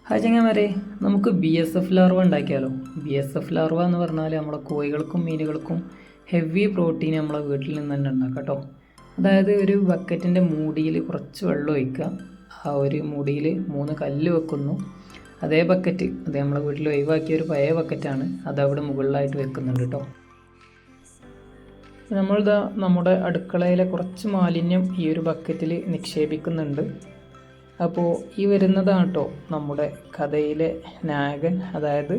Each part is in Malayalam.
ഹായ് ചങ്ങന്മാരെ, നമുക്ക് BSF ലാർവ ഉണ്ടാക്കിയാലോ. BSF ലാർവ എന്ന് പറഞ്ഞാൽ നമ്മളെ കോഴികൾക്കും മീനുകൾക്കും ഹെവി പ്രോട്ടീൻ നമ്മളെ വീട്ടിൽ നിന്ന് തന്നെ ഉണ്ടാക്കാം കേട്ടോ. അതായത് ഒരു ബക്കറ്റിൻ്റെ മൂടിയിൽ കുറച്ച് വെള്ളം ഒഴിക്കുക. ആ ഒരു മൂടിയിൽ 3 കല്ല് വെക്കുന്നു. അതേ ബക്കറ്റ്, അത് നമ്മളെ വീട്ടിൽ ഒഴിവാക്കിയ ഒരു പഴയ ബക്കറ്റാണ്, അതവിടെ മുകളിലായിട്ട് വെക്കുന്നുണ്ട് കേട്ടോ. നമ്മളിതാ നമ്മുടെ അടുക്കളയിലെ കുറച്ച് മാലിന്യം ഈ ഒരു ബക്കറ്റിൽ നിക്ഷേപിക്കുന്നുണ്ട്. അപ്പോൾ ഈ വരുന്നതാണ് കേട്ടോ നമ്മുടെ കഥയിലെ നായകൻ, അതായത്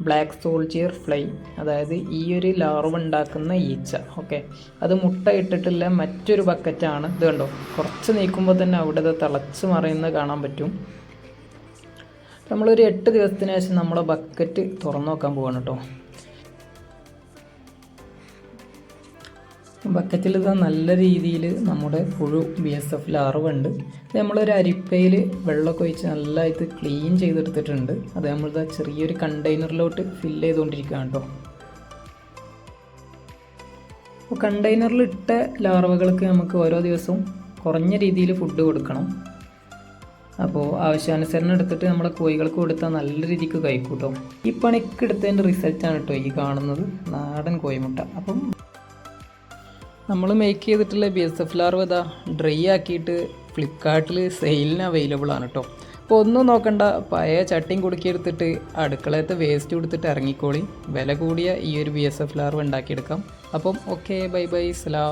ബ്ലാക്ക് സോൾജിയർ ഫ്ലൈ, അതായത് ഈ ഒരു ലാർവ ഉണ്ടാക്കുന്ന ഈച്ച. ഓക്കെ, അത് മുട്ട ഇട്ടിട്ടുള്ള മറ്റൊരു ബക്കറ്റാണ്. ഇത് കണ്ടോ, കുറച്ച് നീക്കുമ്പോൾ തന്നെ അവിടെ ഇത് തിളച്ച് മറിയുന്നത് കാണാൻ പറ്റും. നമ്മളൊരു 8 ദിവസത്തിന് ശേഷം നമ്മളെ ബക്കറ്റ് തുറന്നു നോക്കാൻ പോവാണ് കേട്ടോ. ബക്കറ്റിൽ ഇതാ നല്ല രീതിയിൽ നമ്മുടെ പുഴു BSF ലാർവ ഉണ്ട്. ഇത് നമ്മളൊരു അരിപ്പയിൽ വെള്ളമൊക്കെ ഒഴിച്ച് നല്ലതായിട്ട് ക്ലീൻ ചെയ്തെടുത്തിട്ടുണ്ട്. അത് നമ്മളിതാ ചെറിയൊരു കണ്ടെയ്നറിലോട്ട് ഫില്ല് ചെയ്തുകൊണ്ടിരിക്കുകയാണ് കേട്ടോ. അപ്പോൾ കണ്ടെയ്നറിലിട്ട ലാർവകൾക്ക് നമുക്ക് ഓരോ ദിവസവും കുറഞ്ഞ രീതിയിൽ ഫുഡ് കൊടുക്കണം. അപ്പോൾ ആവശ്യാനുസരണം എടുത്തിട്ട് നമ്മളെ കോഴികൾക്ക് കൊടുത്താൽ നല്ല രീതിക്ക് കഴിക്കും കേട്ടോ. ഈ പണിക്ക് എടുത്തതിൻ്റെ റിസൾട്ടാണ് കേട്ടോ ഈ കാണുന്നത്, നാടൻ കോഴിമുട്ട. അപ്പം നമ്മൾ മേക്ക് ചെയ്തിട്ടുള്ള BSF ലാർവ ഇതാ ഡ്രൈ ആക്കിയിട്ട് ഫ്ലിപ്കാർട്ടിൽ സെയിലിന് അവൈലബിൾ ആണ് കേട്ടോ. അപ്പോൾ ഒന്നും നോക്കണ്ട, പഴയ ചട്ടിയും കുടുക്കി എടുത്തിട്ട് അടുക്കളയത്തെ വേസ്റ്റ് കൊടുത്തിട്ട് ഇറങ്ങിക്കോളി. വില കൂടിയ ഈ ഒരു BSF ലാർവ ഉണ്ടാക്കിയെടുക്കാം. അപ്പം ഓക്കെ, ബൈ ബൈ, സലാം.